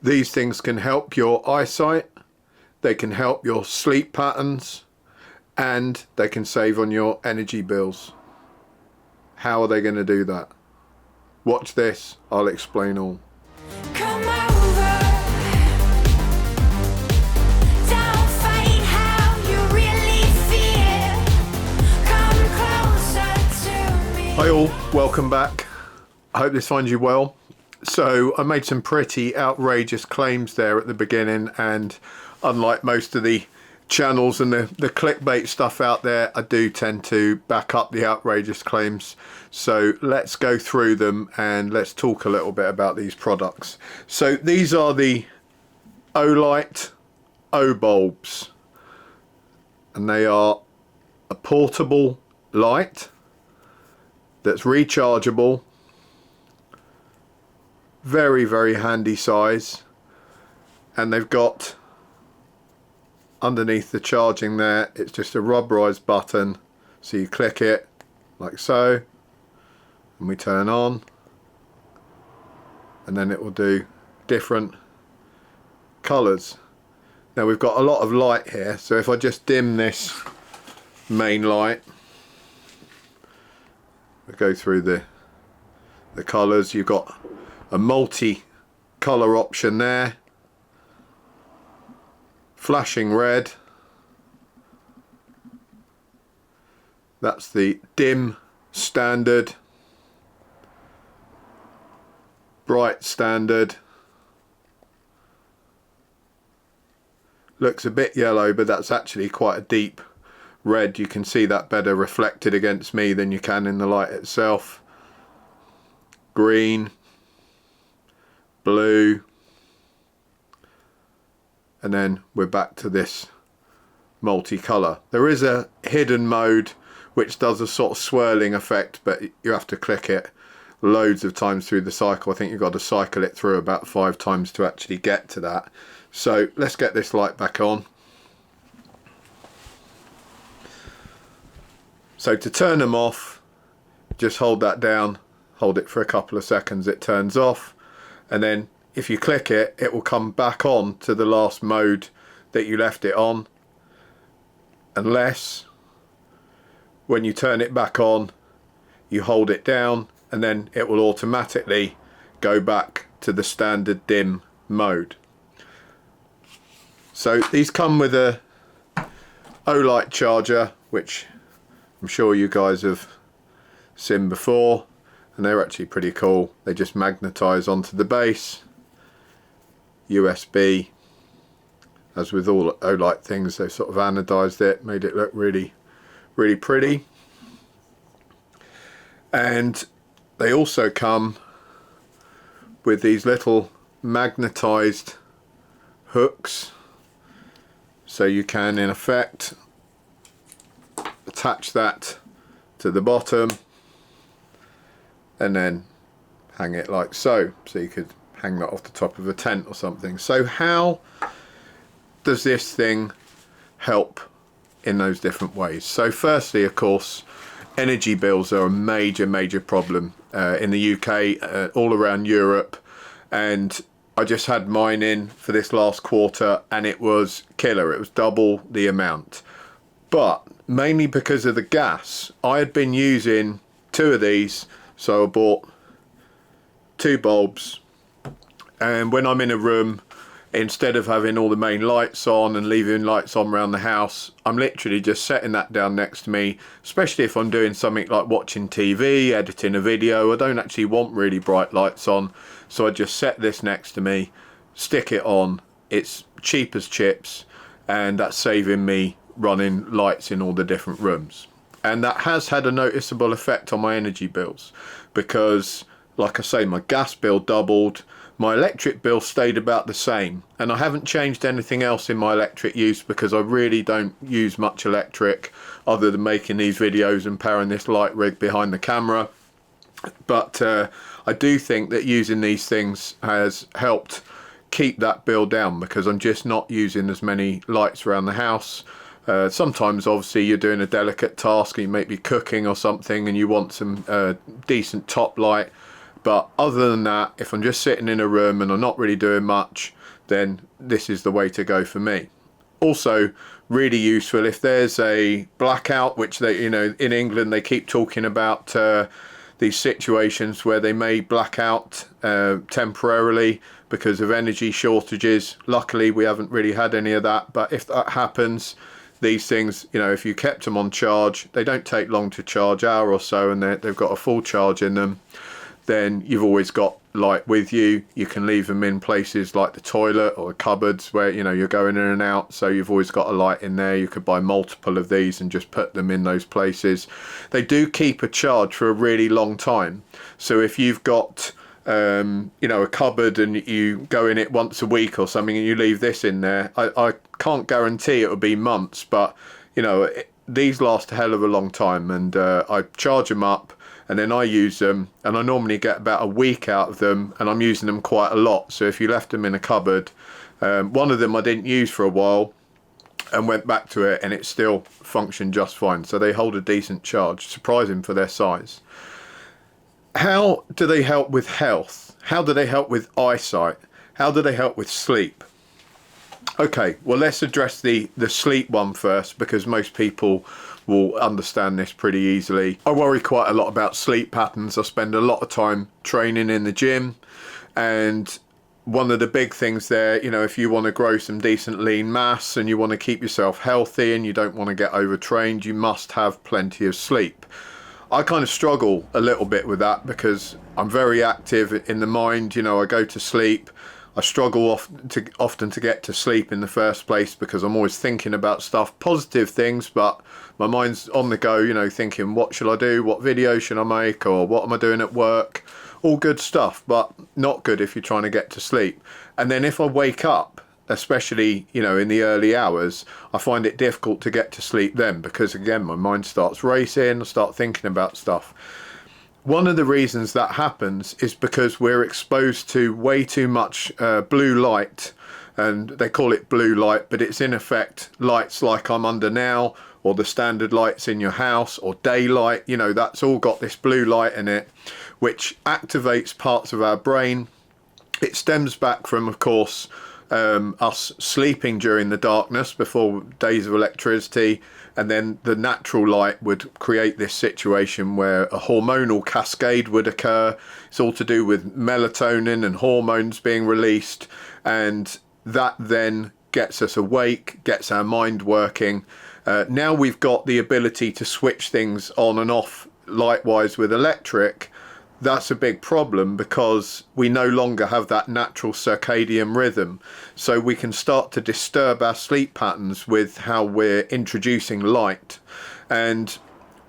These things can help your eyesight, they can help your sleep patterns, and they can save on your energy bills. How are they going to do that? Watch this, I'll explain all. Come over. Don't fight how you really feel. Come closer to me. Hi all, welcome back. I hope this finds you well. So I made some pretty outrageous claims there at the beginning, and unlike most of the channels and the clickbait stuff out there, I do tend to back up the outrageous claims. So let's go through them and let's talk a little bit about these products. So these are the Olight Obulbs, and they are a portable light that's rechargeable. Very, very handy size, and they've got underneath the charging there, it's just a rubberized button, so you click it like so and we turn on, and then it will do different colors. Now we've got a lot of light here, so if I just dim this main light, we go through the colors. You've got a multi-color option there, flashing red, that's the dim standard, bright standard, looks a bit yellow but that's actually quite a deep red. You can see that better reflected against me than you can in the light itself. Green, blue, and then we're back to this multicolour. There is a hidden mode which does a sort of swirling effect, but you have to click it loads of times through the cycle. I think you've got to cycle it through about 5 times to actually get to that. So let's get this light back on. So to turn them off, just hold that down, hold it for a couple of seconds, it turns off, and then if you click it, it will come back on to the last mode that you left it on, unless when you turn it back on you hold it down, and then it will automatically go back to the standard dim mode. So these come with a Olight charger, which I'm sure you guys have seen before, and they're actually pretty cool. They just magnetize onto the base, USB. As with all Olight things, they've sort of anodized it, made it look really, really pretty. And they also come with these little magnetized hooks, so you can in effect attach that to the bottom and then hang it like so. So you could hang that off the top of a tent or something. So how does this thing help in those different ways? So firstly, of course, energy bills are a major problem in the UK, all around Europe, and I just had mine in for this last quarter and it was killer. It was double the amount, but mainly because of the gas. I had been using 2 of these, so I bought 2 bulbs, and when I'm in a room, instead of having all the main lights on and leaving lights on around the house, I'm literally just setting that down next to me, especially if I'm doing something like watching TV, editing a video. I don't actually want really bright lights on, so I just set this next to me, stick it on. It's cheap as chips, and that's saving me running lights in all the different rooms. And that has had a noticeable effect on my energy bills, because like I say, my gas bill doubled, my electric bill stayed about the same, and I haven't changed anything else in my electric use because I really don't use much electric other than making these videos and powering this light rig behind the camera. But I do think that using these things has helped keep that bill down, because I'm just not using as many lights around the house. Sometimes obviously you're doing a delicate task, and you may be cooking or something and you want some decent top light, But other than that, if I'm just sitting in a room and I'm not really doing much, then this is the way to go for me. Also really useful if there's a blackout, which they, you know, in England they keep talking about these situations where they may black out temporarily because of energy shortages. Luckily we haven't really had any of that, but if that happens, these things, you know, if you kept them on charge, they don't take long to charge, hour or so, and they've got a full charge in them, then you've always got light with you. You can leave them in places like the toilet or the cupboards where, you know, you're going in and out, so you've always got a light in there. You could buy multiple of these and just put them in those places. They do keep a charge for a really long time, so if you've got you know, a cupboard and you go in it once a week or something and you leave this in there, I can't guarantee it will be months, but you know, these last a hell of a long time. And I charge them up and then I use them, and I normally get about a week out of them, and I'm using them quite a lot. So if you left them in a cupboard, one of them I didn't use for a while and went back to it and it still functioned just fine. So they hold a decent charge, surprising for their size. How do they help with health? How do they help with eyesight? How do they help with sleep? Okay, well, let's address the sleep one first, because most people will understand this pretty easily. I worry quite a lot about sleep patterns. I spend a lot of time training in the gym, and one of the big things there, you know, if you want to grow some decent lean mass and you want to keep yourself healthy and you don't want to get overtrained, you must have plenty of sleep. I kind of struggle a little bit with that because I'm very active in the mind. You know, I go to sleep. I struggle often to get to sleep in the first place because I'm always thinking about stuff, positive things, but my mind's on the go, you know, thinking, what should I do? What video should I make? Or what am I doing at work? All good stuff, but not good if you're trying to get to sleep. And then if I wake up, especially, you know, in the early hours, I find it difficult to get to sleep then because, again, my mind starts racing, I start thinking about stuff. One of the reasons that happens is because we're exposed to way too much blue light, and they call it blue light, but it's in effect lights like I'm under now, or the standard lights in your house, or daylight. You know, that's all got this blue light in it, which activates parts of our brain. It stems back from, of course, us sleeping during the darkness before days of electricity, and then the natural light would create this situation where a hormonal cascade would occur. It's all to do with melatonin and hormones being released, and that then gets us awake, gets our mind working. Now we've got the ability to switch things on and off light-wise with electric. That's a big problem because we no longer have that natural circadian rhythm. So we can start to disturb our sleep patterns with how we're introducing light. And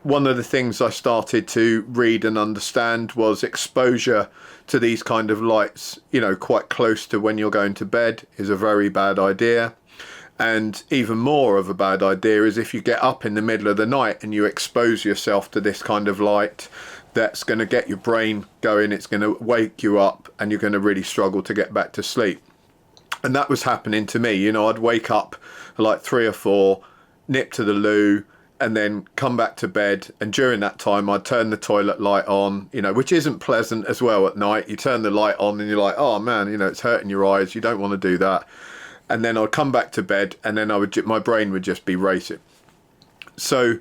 one of the things I started to read and understand was exposure to these kind of lights, you know, quite close to when you're going to bed is a very bad idea. And even more of a bad idea is if you get up in the middle of the night and you expose yourself to this kind of light. That's going to get your brain going, it's going to wake you up, and you're going to really struggle to get back to sleep. And that was happening to me. You know, I'd wake up at like 3 or 4, nip to the loo, and then come back to bed, and during that time I'd turn the toilet light on, you know, which isn't pleasant as well at night. You turn the light on and you're like, oh man, you know, it's hurting your eyes, you don't want to do that. And then I'd come back to bed, and then my brain would just be racing. So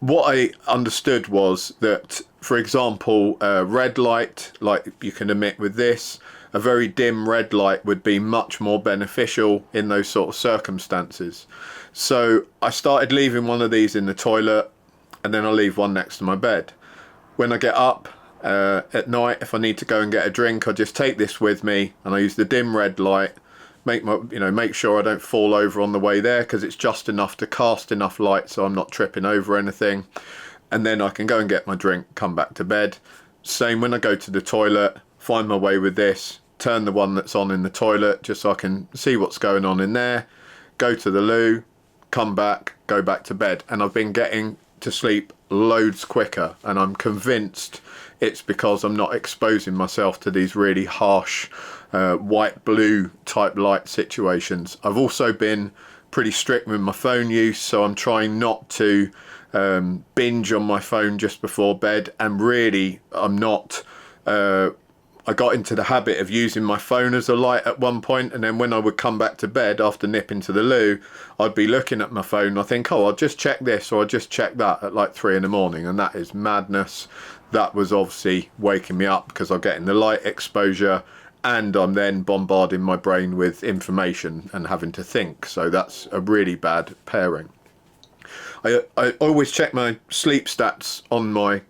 what I understood was that, for example, red light, like you can emit with this, a very dim red light would be much more beneficial in those sort of circumstances. So I started leaving one of these in the toilet, and then I leave one next to my bed. When I get up at night, if I need to go and get a drink, I just take this with me, and I use the dim red light. Make sure I don't fall over on the way there, because it's just enough to cast enough light so I'm not tripping over anything. And then I can go and get my drink, come back to bed. Same when I go to the toilet, find my way with this, turn the one that's on in the toilet just so I can see what's going on in there, go to the loo, come back, go back to bed. And I've been getting to sleep loads quicker, and I'm convinced it's because I'm not exposing myself to these really harsh white blue type light situations. I've also been pretty strict with my phone use, so I'm trying not to binge on my phone just before bed, and really I'm not I got into the habit of using my phone as a light at one point, and then when I would come back to bed after nipping to the loo, I'd be looking at my phone. I think, oh, I'll just check this or I'll just check that at like 3 in the morning, and that is madness. That was obviously waking me up because I'm getting the light exposure, and I'm then bombarding my brain with information and having to think. So that's a really bad pairing. I always check my sleep stats on my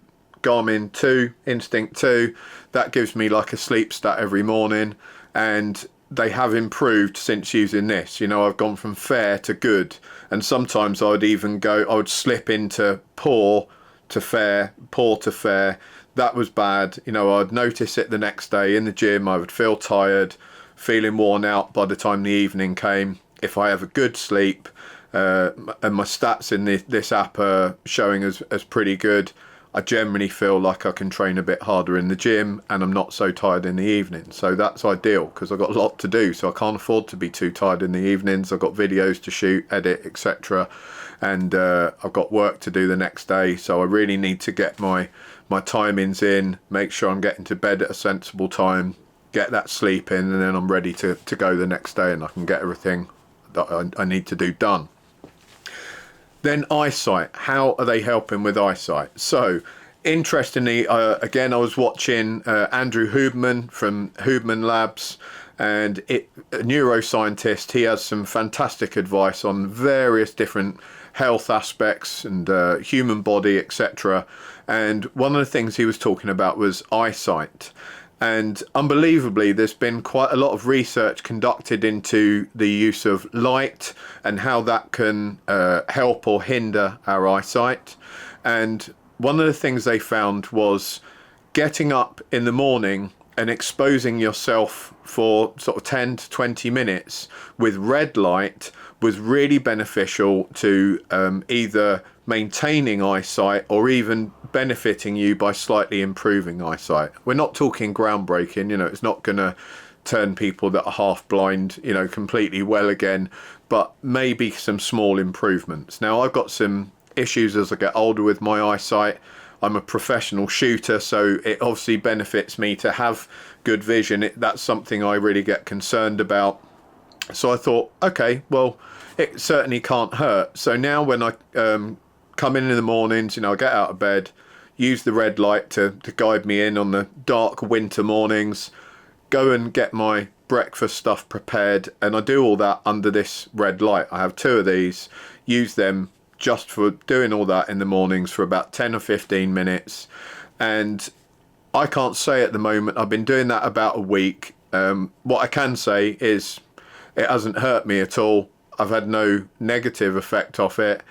Garmin 2, Instinct 2. That gives me like a sleep stat every morning, and they have improved since using this. You know, I've gone from fair to good, and sometimes I would slip into poor to fair, poor to fair. That was bad. You know, I'd notice it the next day in the gym. I would feel tired, feeling worn out by the time the evening came. If I have a good sleep, and my stats in this app are showing as pretty good, I generally feel like I can train a bit harder in the gym, and I'm not so tired in the evening. So that's ideal because I've got a lot to do, so I can't afford to be too tired in the evenings. I've got videos to shoot, edit, etc. And I've got work to do the next day, so I really need to get my timings in, make sure I'm getting to bed at a sensible time, get that sleep in, and then I'm ready to go the next day, and I can get everything that I need to do done. Then eyesight, how are they helping with eyesight? So interestingly, again, I was watching Andrew Huberman from Huberman Labs, and a neuroscientist. He has some fantastic advice on various different health aspects and human body, etc. And one of the things he was talking about was eyesight. And unbelievably, there's been quite a lot of research conducted into the use of light and how that can help or hinder our eyesight. And one of the things they found was getting up in the morning and exposing yourself for sort of 10 to 20 minutes with red light was really beneficial to either maintaining eyesight or even benefiting you by slightly improving eyesight. We're not talking groundbreaking, you know, it's not going to turn people that are half blind, you know, completely well again, but maybe some small improvements. Now, I've got some issues as I get older with my eyesight. I'm a professional shooter, so it obviously benefits me to have good vision. That's something I really get concerned about. So I thought, okay, well, it certainly can't hurt. So now when I come in the mornings, you know, I get out of bed, use the red light to guide me in on the dark winter mornings, go and get my breakfast stuff prepared, and I do all that under this red light. I have 2 of these, use them just for doing all that in the mornings for about 10 or 15 minutes. And I can't say at the moment, I've been doing that about a week. What I can say is it hasn't hurt me at all. I've had no negative effect off it.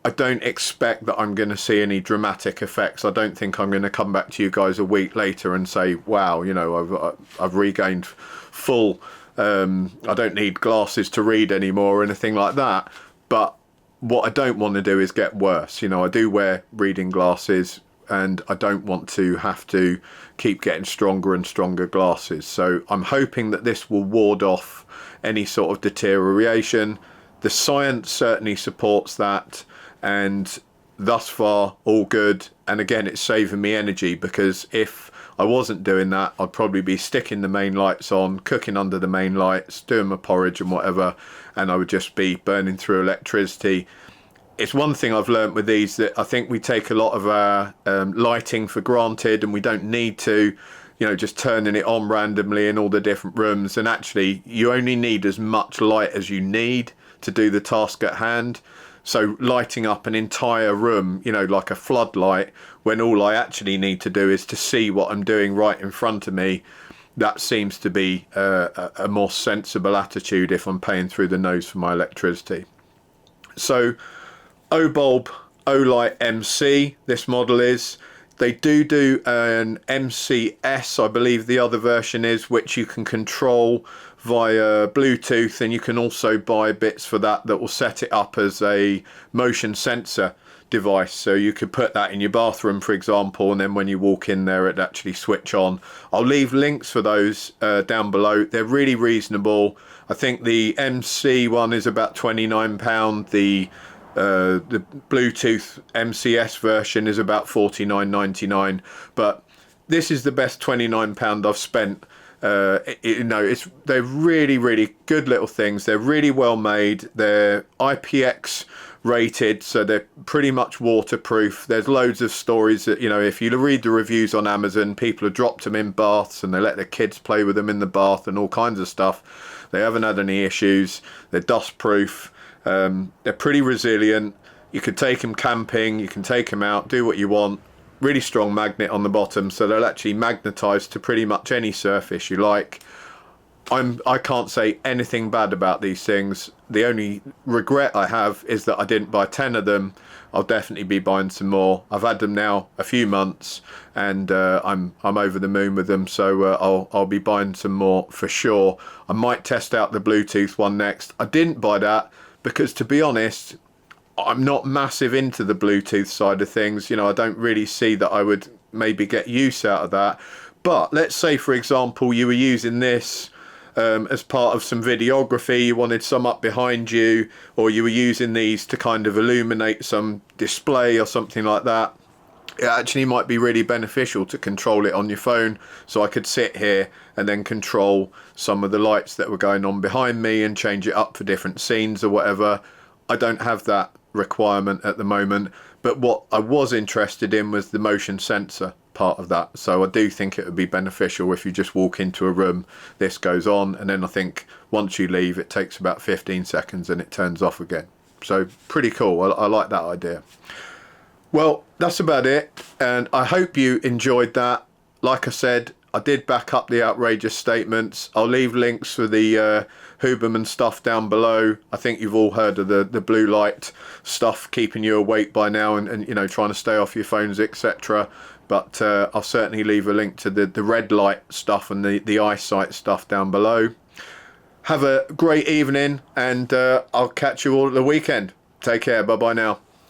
I don't expect that I'm going to see any dramatic effects. I don't think I'm going to come back to you guys a week later and say, wow, you know, I've regained full, I don't need glasses to read anymore or anything like that. But what I don't want to do is get worse. You know, I do wear reading glasses, and I don't want to have to keep getting stronger and stronger glasses. So I'm hoping that this will ward off any sort of deterioration. The science certainly supports that, and thus far all good. And again, it's saving me energy, because if I wasn't doing that, I'd probably be sticking the main lights on, cooking under the main lights, doing my porridge and whatever, and I would just be burning through electricity. It's one thing I've learnt with these, that I think we take a lot of our lighting for granted, and we don't need to, you know, just turning it on randomly in all the different rooms. And actually, you only need as much light as you need to do the task at hand. So lighting up an entire room, you know, like a floodlight, when all I actually need to do is to see what I'm doing right in front of me, that seems to be a more sensible attitude if I'm paying through the nose for my electricity. So Obulb Olight MC, this model is. They do an MCS, I believe the other version is, which you can control via Bluetooth, and you can also buy bits for that will set it up as a motion sensor device. So you could put that in your bathroom, for example, and then when you walk in there, it actually switch on. I'll leave links for those down below. They're really reasonable. I think the MC one is about £29. The Bluetooth MCS version is about $49.99, but this is the best £29 I've spent. They're really good little things. They're really well made. They're IPX rated, so they're pretty much waterproof. There's loads of stories that, if you read the reviews on Amazon, people have dropped them in baths and they let their kids play with them in the bath and all kinds of stuff. They haven't had any issues. They're dust proof. They're pretty resilient. You could take them camping, you can take them out, do what you want. Really strong magnet on the bottom, so they'll actually magnetize to pretty much any surface you like. I can't say anything bad about these things. The only regret I have is that I didn't buy 10 of them. I'll definitely be buying some more. I've had them now a few months, and I'm over the moon with them. So I'll be buying some more for sure. I might test out the Bluetooth one next. I didn't buy that because, to be honest, I'm not massive into the Bluetooth side of things. I don't really see that I would maybe get use out of that. But let's say, for example, you were using this as part of some videography, you wanted some up behind you, or you were using these to kind of illuminate some display or something like that. It actually might be really beneficial to control it on your phone. So I could sit here and then control some of the lights that were going on behind me and change it up for different scenes or whatever. I don't have that requirement at the moment, but what I was interested in was the motion sensor part of that. So I do think it would be beneficial if you just walk into a room, this goes on, and then I think once you leave it takes about 15 seconds and it turns off again. So pretty cool. I like that idea. Well, that's about it, and I hope you enjoyed that. Like I said, I did back up the outrageous statements. I'll leave links for the Huberman stuff down below. I think you've all heard of the blue light stuff keeping you awake by now, and trying to stay off your phones, etc. But I'll certainly leave a link to the red light stuff and the eyesight stuff down below. Have a great evening, and I'll catch you all at the weekend. Take care. Bye bye now.